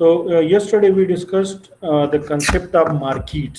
so yesterday we discussed the concept of market,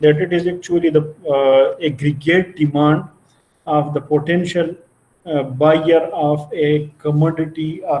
it is actually the aggregate demand of the potential buyer of a commodity or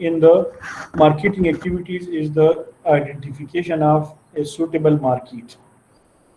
in the marketing activities is the identification of a suitable market,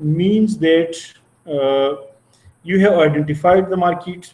means that you have identified the market.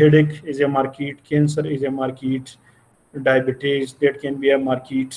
headache is a market, cancer is a market, diabetes that can be a market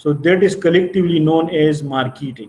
so that is collectively known as marketing,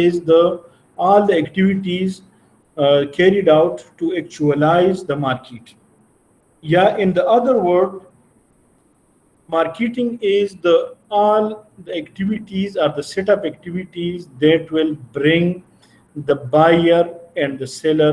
is all the activities carried out to actualize the market. Yeah, in the other word, marketing is all the activities or the setup activities that will bring the buyer and the seller,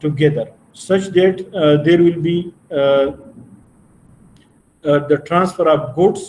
together such that there will be the transfer of goods,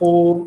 4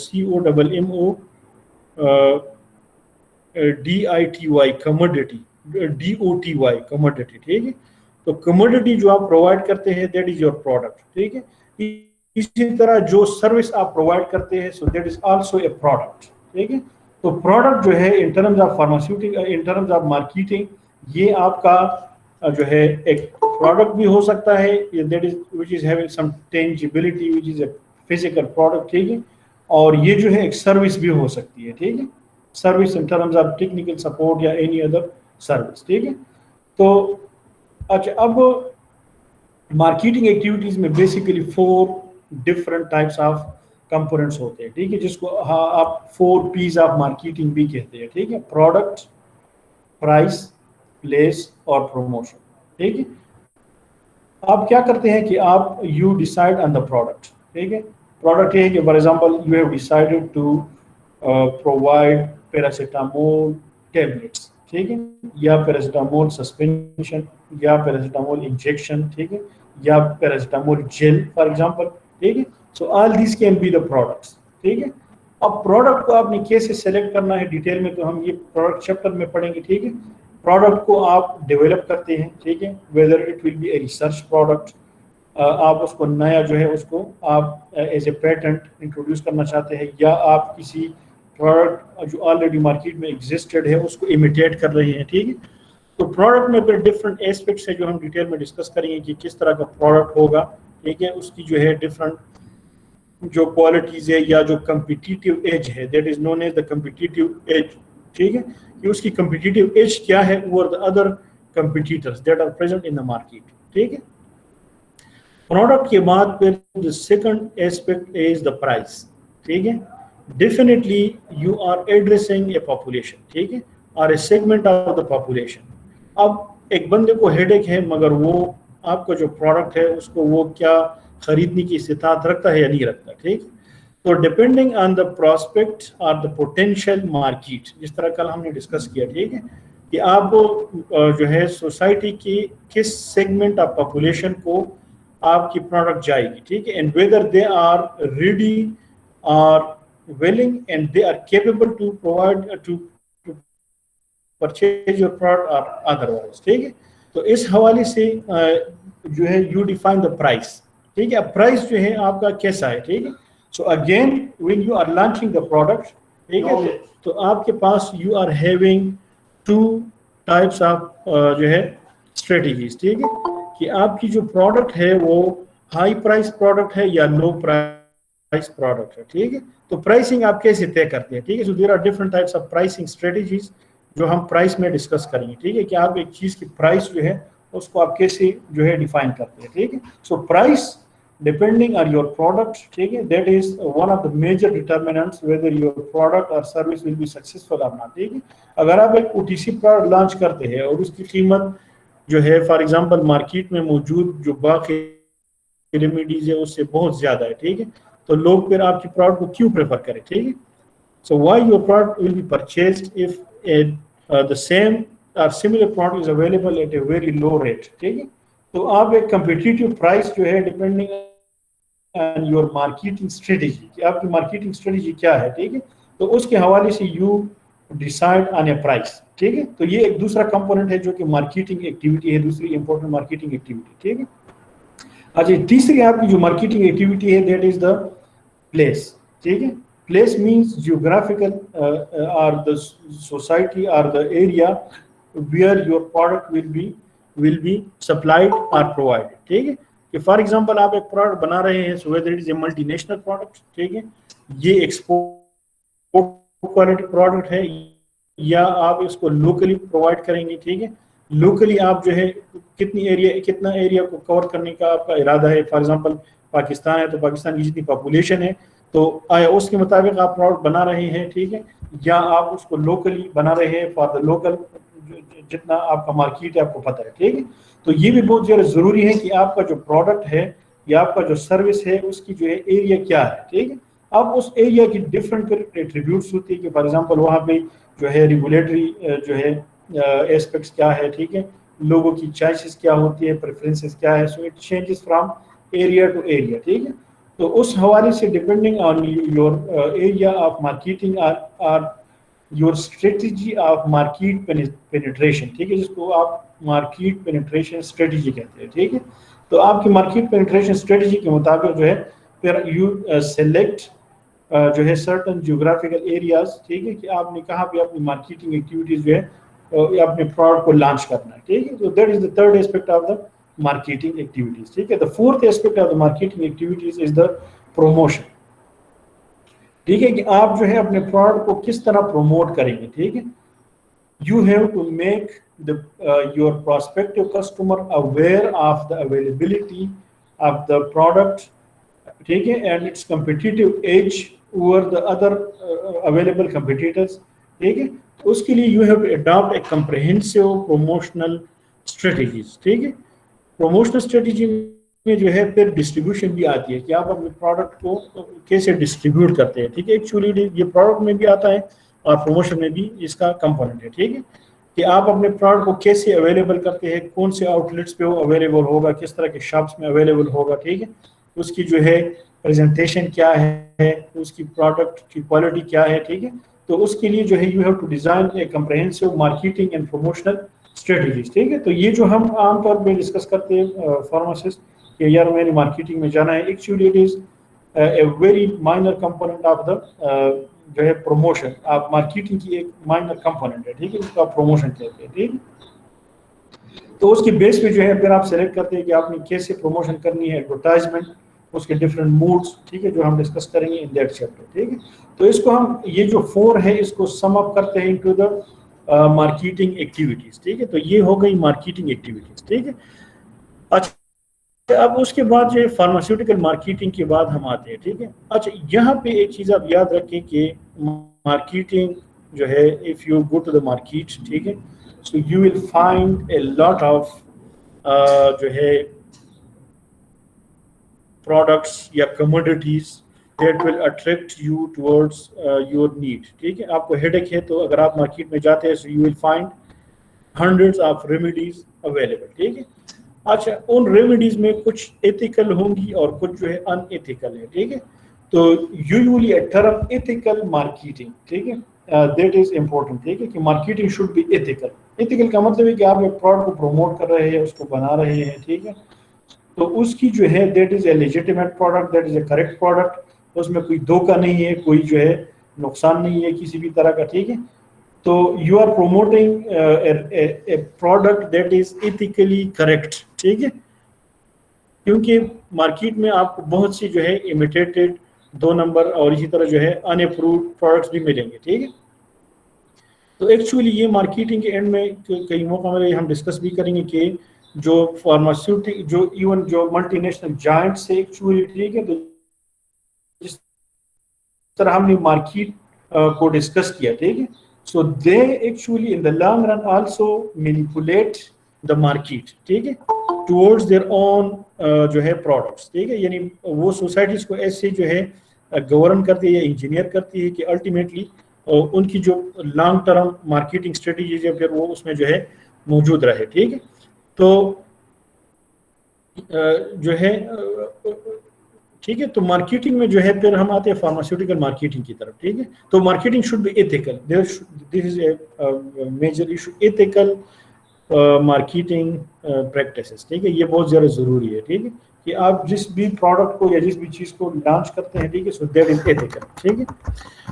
COMMO DITY commodity, DOTY commodity, ٹھیک ہے. تو commodity جو آپ provide کرتے ہیں that is your product, ٹھیک ہے. اسی طرح جو سروس آپ پرووائڈ کرتے ہیں so that is also a product, ٹھیک ہے. تو پروڈکٹ جو ہے in terms of pharmaceutical, in terms of marketing, یہ آپ کا جو ہے ایک پروڈکٹ بھی ہو سکتا ہے that is which is having some tangibility which is a physical product، ٹھیک ہے. اور یہ جو ہے ایک سروس بھی ہو سکتی ہے، ٹھیک ہے. Service in terms of technical support یا اینی ادر سروس، ٹھیک ہے. تو اچھا، اب مارکیٹنگ ایکٹیویٹیز میں basically 4 different types of components ہوتے ہیں، ٹھیک ہے، جس کو آپ 4 P's آف مارکیٹنگ بھی کہتے ہیں، ٹھیک ہے. پروڈکٹ، پرائس، پلیس اور پروموشن، ٹھیک ہے. آپ کیا کرتے ہیں کہ آپ you decide on the product, ٹھیک ہے. پروڈکٹ یہ ہے کہ for example you have decided to provide paracetamol tablets, ٹھیک ہے، یا پیراسیٹامول سسپینشن، یا پیراسیٹامول انجیکشن، ٹھیک ہے، یا پیراسیٹامول جیل فار ایگزامپل، ٹھیک ہے. So all these can be the products, ٹھیک ہے. اب پروڈکٹ کو آپ نے کیسے سلیکٹ کرنا ہے ڈیٹیل میں تو ہم یہ پروڈکٹ چیپٹر میں پڑھیں گے، ٹھیک ہے. پروڈکٹ کو آپ ڈیولپ کرتے ہیں، ٹھیک ہے، whether it will be a research product, آپ اس کو نیا جو ہے اس کو آپ ایز اے پیٹنٹ انٹروڈیوس کرنا چاہتے ہیں، یا آپ کسی پروڈکٹ جو آلریڈی مارکیٹ میں ایگزسٹڈ ہے اس کو امیٹیٹ کر رہے ہیں، ٹھیک ہے. تو پروڈکٹ میں پھر ڈفرنٹ ایسپیکٹس ہے جو ہم ڈیٹیل میں ڈسکس کریں گے کہ کس طرح کا پروڈکٹ ہوگا، ٹھیک ہے. اس کی جو ہے ڈفرنٹ جو کوالٹیز ہے یا جو کمپیٹیٹیو ایج ہے that is known as the competitive edge, ٹھیک ہے، کہ اس کی کمپیٹیٹیو ایج کیا ہے over the other competitors that are present in the market, ٹھیک ہے. پروڈکٹ کے بعد پھر the second aspect is the price، ٹھیک ہے. Definitely you are addressing a population، ٹھیک ہے، or a segment of the population. اب ایک بندے کو ہیڈ ایک ہے مگر وہ آپ کا جو پروڈکٹ ہے اس کو وہ کیا خریدنے کی استطاعت رکھتا ہے یا نہیں رکھتا، ٹھیک. تو ڈپینڈنگ آن دا پراسپیکٹ اور دا پوٹینشیل مارکیٹ، جس طرح کل ہم نے ڈسکس کیا، ٹھیک ہے، کہ آپ جو ہے سوسائٹی کی کس سیگمنٹ آف پاپولیشن کو آپ کی پروڈکٹ جائے گی، ٹھیک ہے. And whether they are ready or willing and they are capable to provide to purchase your product or otherwise، ٹھیک ہے. تو اس حوالے سے جو ہے you define the price، ٹھیک ہے. اب پرائس جو ہے آپ کا کیسا ہے، ٹھیک ہے. So again when you are launching the product، ٹھیک ہے، تو آپ کے پاس you are having 2 types of جو ہے strategies، ٹھیک ہے، کہ آپ کی جو پروڈکٹ ہے وہ ہائی پرائس پروڈکٹ ہے یا لو پرائس پروڈکٹ ہے، ٹھیک ہے. تو پرائسنگ آپ کیسے طے کرتے ہیں، ٹھیک ہے. So there are different types of pricing strategies جو ہم پرائس میں ڈسکس کریں گے، ٹھیک ہے، کہ آپ ایک چیز کی پرائس جو ہے اس کو آپ کیسے جو ہے ڈیفائن کرتے ہیں، ٹھیک ہے. So price depending on your product, ٹھیک ہے، that is one of the major determinants whether your product or service will be successful or not, ٹھیک ہے. اگر آپ ایک OTC پروڈکٹ لانچ کرتے ہیں اور اس کی قیمت جو ہے فار ایگزامپل مارکیٹ میں موجود جو باقی ریمیڈیز ہے اس سے بہت زیادہ ہے، ٹھیک ہے، تو لوگ پھر آپ کی پروڈکٹ کو کیوں پریفر کریں، ٹھیک ہے. So why your product will be purchased if the same or similar product is available at a very low rate، ٹھیک ہے. تو آپ ایک کمپیٹیٹیو پرائس جو ہے depending on your marketing strategy, کہ آپ کی مارکیٹنگ اسٹریٹجی کیا ہے، ٹھیک ہے، تو اس کے حوالے سے you decide on a price, ٹھیک ہے. تو یہ ایک دوسرا کمپوننٹ ہے جو کہ مارکیٹنگ ایکٹیویٹی ہے، دوسری امپورٹنٹ مارکیٹنگ ایکٹیویٹی، ٹھیک ہے. اچھا، تیسری آپ کی جو مارکیٹنگ ایکٹیویٹی ہے دیٹ از دا پلیس، ٹھیک ہے. Place means geographical or the society or the area where your product will be supplied or provide, ٹھیک ہے. کہ فار ایگزامپل آپ ایک پروڈکٹ بنا رہے ہیں so whether it is a multi national product, ٹھیک ہے، یہ ایکسپورٹ کوالٹی پروڈکٹ ہے، یا آپ اس کو لوکلی پرووائڈ کریں گے، ٹھیک ہے. لوکلی آپ جو ہے کتنا ایریا کو کور کرنے کا آپ کا ارادہ ہے. فار ایگزامپل پاکستان ہے تو پاکستان کی جتنی پاپولیشن ہے تو آیا اس کے مطابق آپ پروڈکٹ بنا رہے ہیں، ٹھیک ہے، یا آپ اس کو لوکلی بنا رہے ہیں فار دا لوکل جتنا آپ کا مارکیٹ ہے آپ کو پتہ ہے، ٹھیک ہے. تو یہ بھی بہت زیادہ ضروری ہے کہ آپ کا جو پروڈکٹ ہے یا آپ کا جو سروس ہے اس کی جو ہے ایریا کیا ہے، ٹھیک ہے. اب اس ایریا کی ڈفرنٹ ایٹریبیوٹس ہوتی ہے کہ فار ایگزامپل وہاں پہ جو ہے ریگولیٹری جو ہے ایسپیکٹس کیا ہے، ٹھیک ہے، لوگوں کی چوائسز کیا ہوتی ہے، پریفرنسز کیا ہے. So it changes from area to area, ٹھیک ہے. تو اس حوالے سے depending on your area of marketing or your strategy of market penetration, ٹھیک ہے، جس کو آپ مارکیٹ پینیٹریشن اسٹریٹجی کہتے ہیں، ٹھیک ہے. تو آپ کی مارکیٹ پینیٹریشن اسٹریٹجی کے مطابق جو ہے پھر یو سلیکٹ جو ہے سرٹن جیوگرافیکل ایریاز، ٹھیک ہے، کہ آپ نے کہاں پہ اپنی مارکیٹنگ ایکٹیویٹیز جو ہے اپنے پروڈکٹ کو لانچ کرنا ہے، ٹھیک ہے. تو that is the third aspect of the marketing activities, ٹھیک ہے. The fourth aspect of the marketing activities is the promotion, ٹھیک ہے، کہ آپ جو ہے اپنے پروڈکٹ کو کس طرح پروموٹ کریں گے، ٹھیک ہے. You have to make your prospective customer aware of the availability of the product, ٹھیک ہے, and its competitive edge over the other available competitors, ٹھیک ہے. تو اس کے لیے you have to adopt a comprehensive promotional strategies, ٹھیک ہے. Promotional strategy میں جو ہے پھر ڈسٹریبیوشن بھی آتی ہے کہ آپ اپنے پروڈکٹ کو کیسے ڈسٹریبیوٹ کرتے ہیں, ٹھیک ہے. ایکچولی یہ پروڈکٹ میں بھی آتا ہے اور پروموشن میں بھی اس کا کمپوننٹ ہے, ٹھیک ہے, کہ آپ اپنے پروڈکٹ کو کیسے اویلیبل کرتے ہیں, کون سے آؤٹ لیٹس پہ وہ اویلیبل ہوگا, کس طرح کے شاپس میں اویلیبل ہوگا, ٹھیک ہے. اس کی جو ہے پریزنٹیشن کیا ہے, اس کی پروڈکٹ کی کوالٹی کیا ہے, ٹھیک ہے. تو اس کے لیے جو ہے you have to design a comprehensive marketing and promotional strategies, ٹھیک ہے. تو یہ جو ہم عام طور پہ ڈسکس کرتے ہیں فارماسسٹ کہ یار میں نے مارکیٹنگ میں جانا ہے, actually it is a very minor component of the جو ہے پروموشن. آپ مارکیٹنگ کی ایک مائنر کمپوننٹ ہے, ٹھیک ہے, جس کو آپ پروموشن کہتے ہیں, ٹھیک. تو اس کے بیس پہ جو ہے پھر آپ سلیکٹ کرتے ہیں کہ آپ نے کیسے پروموشن کرنی ہے, ایڈورٹائزمنٹ, اس کے ڈفرینٹ موڈس, ٹھیک ہے, جو ہم ڈسکس کریں گے ان دیٹ چیپٹر, ٹھیک ہے. تو اس کو ہم یہ جو 4 ہے اس کو سم اپ کرتے ہیں انٹو دا مارکیٹنگ ایکٹیویٹیز, ٹھیک ہے. تو یہ ہو گئی مارکیٹنگ ایکٹیویٹیز, ٹھیک ہے. اچھا, اب اس کے بعد جو ہے فارماسیوٹیکل مارکیٹنگ کے بعد ہم آتے ہیں, ٹھیک ہے. اچھا, یہاں پہ ایک چیز آپ یاد رکھیں کہ مارکیٹنگ جو ہے if you go to the market, ٹھیک ہے, so you will find a lot of جو ہے پروڈکٹس یا commodities that will attract you towards your need, ٹھیک ہے. آپ کو ہیڈ ایک ہے تو اگر آپ مارکیٹ میں جاتے ہیں سو you will find hundreds of remedies available, ٹھیک ہے. اچھا, ان ریمیڈیز میں کچھ ایتھیکل ہوں گی اور کچھ جو ہے ان ایتھیکل ہے, ٹھیک ہے. تو usually a term ethical marketing, ٹھیک ہے, دیٹ از امپورٹنٹ, ٹھیک ہے, کہ marketing should be ethical. Ethical کا مطلب ہے کہ آپ ایک پروڈکٹ کو پروموٹ کر رہے ہیں, اس کو بنا رہے ہیں, ٹھیک ہے. تو اس کی جو ہے that is a legitimate product, that is a correct product, اس میں کوئی دھوکہ نہیں ہے, کوئی جو ہے نقصان نہیں ہے کسی بھی طرح کا, ٹھیک ہے. تو you are promoting a product that is ethically correct, ٹھیک ہے. کیونکہ مارکیٹ میں آپ کو بہت سی جو ہے امیٹیٹڈ 2 نمبر اور اسی طرح جو ہے ان اپرووڈ پروڈکٹس بھی ملیں گے, ٹھیک ہے. تو ایکچولی یہ مارکیٹنگ کے اینڈ میں کئی موقع میں ہم ڈسکس بھی کریں گے کہ جو فارماسیوٹک جو ایون جو ملٹی نیشنل جائنٹ سے ایکچولی, ٹھیک ہے, تو جس طرح ہم نے مارکیٹ کو ڈسکس کیا, ٹھیک ہے, so they actually in the long run also manipulate the market, ٹھیک ہے, ٹورڈز دیئر اون جو ہے پروڈکٹس, ٹھیک ہے. یعنی وہ سوسائٹیز کو ایسے جو ہے گورن کرتی ہے یا انجینئر کرتی ہے کہ الٹیمیٹلی ان کی جو لانگ ٹرم مارکیٹنگ اسٹریٹجیز ہے پھر وہ اس میں جو ہے موجود رہے, ٹھیک ہے. تو جو ہے ٹھیک ہے, تو مارکیٹنگ میں جو ہے پھر ہم آتے ہیں فارماسیوٹیکل مارکیٹنگ کی طرف, ٹھیک ہے. تو marketing should be ethical, this is a major issue, ethical marketing practices, ٹھیک ہے. یہ بہت زیادہ ضروری ہے, ٹھیک ہے, کہ آپ جس بھی پروڈکٹ کو یا جس بھی چیز کو لانچ کرتے ہیں, ٹھیک ہے, سو دیٹ از ایتھیکل, ٹھیک ہے.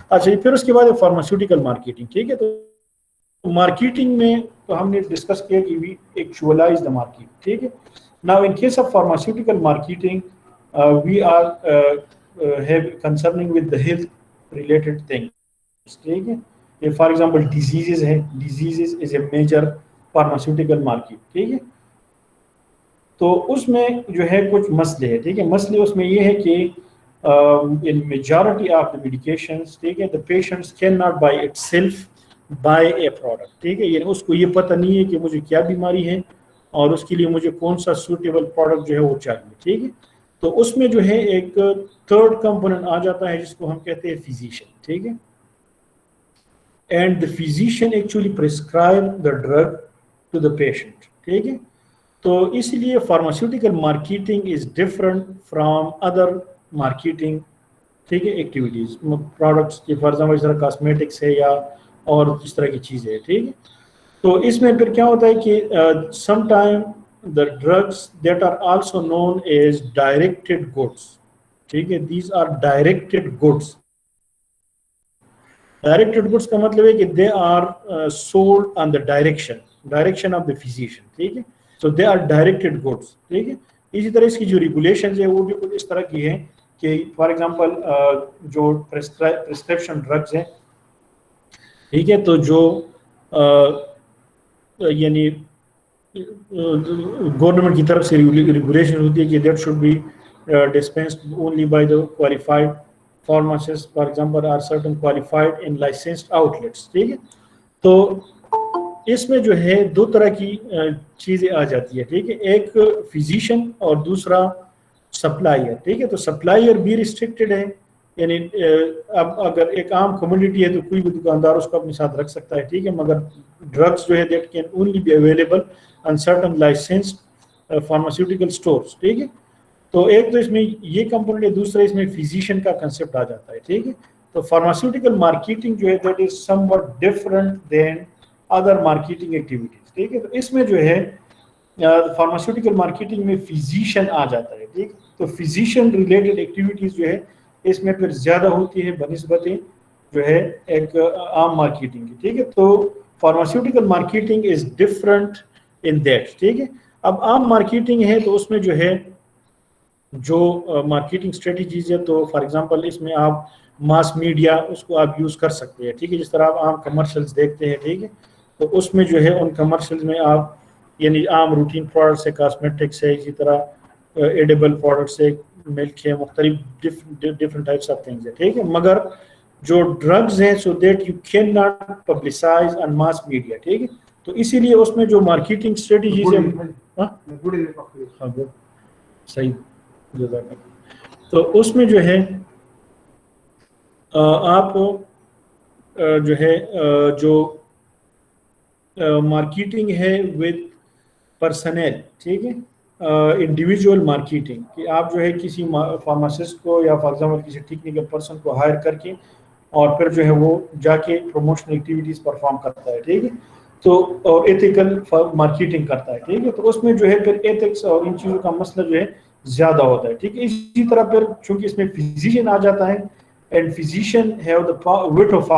اچھا, پھر اس کے بعد فارماسیوٹیکل مارکیٹنگ, ٹھیک ہے. تو مارکیٹنگ میں تو ہم نے ڈسکس کیا کہ وی ایکچولاز دا مارکیٹ, ٹھیک ہے. Now in case of pharmaceutical marketing, we are concerning with the health related things, ٹھیک ہے. فار ایگزامپل ڈیزیزز ہے, diseases is a major pharmaceutical market, ٹھیک ہے. تو اس میں جو ہے کچھ مسئلے ہیں, ٹھیک ہے. مسئلے اس میں یہ ہے کہ in majority of the medications, ٹھیک ہے, the patients cannot by itself buy a product, ٹھیک ہے. یعنی اس کو یہ پتہ نہیں ہے کہ مجھے کیا بیماری ہے اور اس کے لیے مجھے کون سا سوٹیبل پروڈکٹ جو ہے وہ چاہیے, ٹھیک ہے. تو اس میں جو ہے ایک تھرڈ کمپوننٹ آ جاتا ہے جس کو ہم کہتے ہیں فزیشین, ٹھیک ہے. And the physician actually prescribe the drug to the patient, ٹھیک ہے. تو اس لیے pharmaceutical marketing is different from other marketing, ٹھیک ہے, ایکٹیویٹیز. پروڈکٹس کی فار ایگزامپل اس طرح کاسمیٹکس ہے یا اور اس طرح کی چیزیں ہیں. ٹھیک ہے. تو اس میں پھر کیا ہوتا ہے کہ some time the drugs that are also known as directed goods. ٹھیک ہے. These are directed goods. Directed goods کا مطلب ہے کہ they are sold on the direction of the physician. ٹھیک ہے. So they are directed goods. ٹھیک ہے. اسی طرح اس کی جو ریگولیشنز ہیں وہ بھی کچھ اس طرح کی ہیں کہ فار ایگزامپل جو پرسکرپشن ڈرگز ہیں, ٹھیک ہے, تو جو یعنی گورنمنٹ کی طرف سے ریگولیشن ہوتی ہے کہ that should be dispensed only by the qualified pharmacists, for example, are certain qualified and licensed outlets. ٹھیک ہے. تو اس میں جو ہے دو طرح کی چیزیں آ جاتی ہے. ٹھیک ہے. ایک فزیشین اور دوسرا سپلائر. ٹھیک ہے. تو سپلائر بھی ریسٹرکٹیڈ ہے, یعنی اب اگر ایک عام کمیونٹی ہے تو کوئی بھی دکاندار اس کو اپنے ساتھ رکھ سکتا ہے. ٹھیک ہے. مگر ڈرگس جو ہے that can only be available on certain licensed pharmaceutical stores. ٹھیک ہے. تو ایک تو اس میں یہ کمپوننٹ ہے, دوسرا اس میں فزیشین کا کنسیپٹ آ جاتا ہے. ٹھیک ہے. تو فارماسیوٹیکل مارکیٹنگ جو ہے that is somewhat different than other marketing activities. ٹھیک ہے. تو اس میں جو ہے فارماسیوٹیکل مارکیٹنگ میں فزیشین آ جاتا ہے. ٹھیک. تو فزیشین ریلیٹڈ ایکٹیویٹیز جو ہے اس میں پھر زیادہ ہوتی ہے بنسبت جو ہے ایک عام مارکیٹنگ کی. ٹھیک ہے. تو pharmaceutical marketing is different in that. ٹھیک ہے. اب عام مارکیٹنگ ہے تو اس میں جو ہے جو مارکیٹنگ اسٹریٹجیز ہے, تو فار ایگزامپل اس میں آپ ماس میڈیا اس کو آپ یوز کر سکتے ہیں. ٹھیک ہے. جس طرح آپ عام کمرشلز دیکھتے ہیں. ٹھیک ہے. تو اس میں جو ہے ان کمرشلز میں آپ یعنی عام روٹین پروڈکٹس ہے, کاسمیٹکس ہے, اسی طرح ایڈیبل پروڈکٹس ہے, ملک ہے, مختلف ڈفرنٹ ٹائپس آف تھنگز ہے. ٹھیک ہے. مگر جو ڈرگز ہیں so that you can not publicize on mass media. ٹھیک ہے. تو اسی لیے اس میں جو مارکیٹنگ اسٹریٹجیز ہیں صحیح. تو اس میں جو ہے آپ جو ہے جو مارکیٹنگ ہے ود پرسنل. ٹھیک ہے. انڈیویجول مارکیٹنگ کہ آپ جو ہے کسی فارماسسٹ کو یا فار ایگزامپل کسی ٹیکنیکل پرسن کو ہائر کر کے اور پھر جو ہے وہ جا کے پروموشنل ایکٹیویٹیز پرفارم کرتا ہے. ٹھیک ہے. تو اور ایتھیکل مارکیٹنگ کرتا ہے. ٹھیک ہے. تو اس میں جو ہے پھر ایتھکس اور ان چیزوں کا مسئلہ جو ہے زیادہ ہوتا ہے. ٹھیک ہے. اسی طرح پھر چونکہ اس میں فزیشین آ جاتا ہے and physician have the what of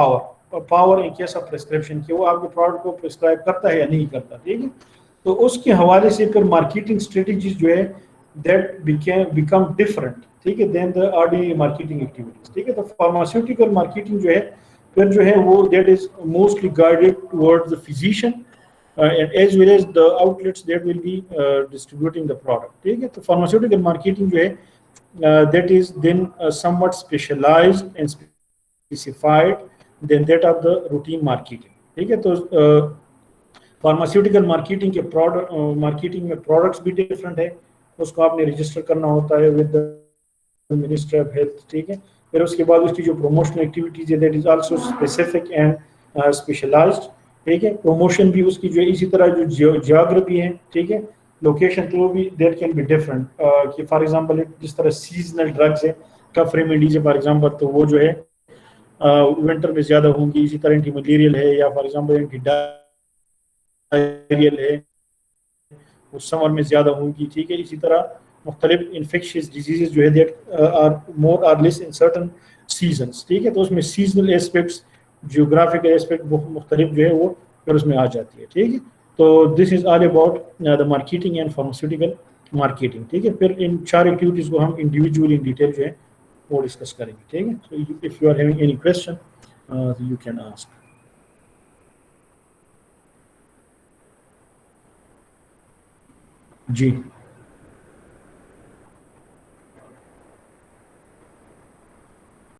power in case of prescription کہ وہ آپ کے پروڈکٹ کو پرسکرائب کرتا ہے یا نہیں کرتا. ٹھیک ہے. تو اس کے حوالے سے پھر مارکیٹنگ اسٹریٹجیز جو ہے دیٹ بیکم ڈفرنٹ. ٹھیک ہے. دین دا آرڈینری مارکیٹنگ ایکٹیویٹیز. ٹھیک ہے. تو فارماسیوٹیکل مارکیٹنگ جو ہے پھر جو ہے وہ that is mostly guided toward the physician and as well as the outlets that will be distributing the product. ٹھیک ہے. تو pharmaceutical marketing جو ہے that is then somewhat specialized and specified than that of the routine marketing. ٹھیک ہے. تو pharmaceutical marketing کے marketing میں پروڈکٹس بھی ڈفرینٹ ہے, اس کو آپ نے رجسٹر کرنا ہوتا ہے ود منسٹری آف ہیلتھ. ٹھیک ہے. پھر اس کے بعد اس کی جو پروموشنل ایکٹیویٹیز ہے that is also specific and specialized. ٹھیک ہے. پروموشن بھی اس کی جو اسی طرح جو جیوگرافی ہے. ٹھیک ہے. لوکیشن تو وہ بھی دیٹ کین بی ڈفرنٹ کہ فار ایگزامپل جس طرح سیزنل ڈرگز ہے کف ریمیڈیز ہے فار ایگزامپل, تو وہ جو ہے ونٹر میں زیادہ ہوں گی. اسی طرح اینٹی ملیریل ہے یا فار ایگزامپل اینٹی ڈائریل ہے وہ سمر میں زیادہ ہوں گی. ٹھیک ہے. اسی طرح مختلف انفیکشیس ڈیزیزز جو ہے that are more or less in certain seasons. ٹھیک ہے. تو اس میں سیزنل ایسپیکٹس جیوگرافیکل ایسپیکٹ مختلف جو ہے وہ پھر اس میں آ جاتی ہے. ٹھیک ہے. تو this is all about the marketing and pharmaceutical marketing. ٹھیک ہے. پھر ان چار ایکٹیویٹیز کو ہم انڈیویجولی ان ڈیٹیل جو ہے وہ ڈسکس کریں گے. ٹھیک ہے. So if you are having any question you can ask. G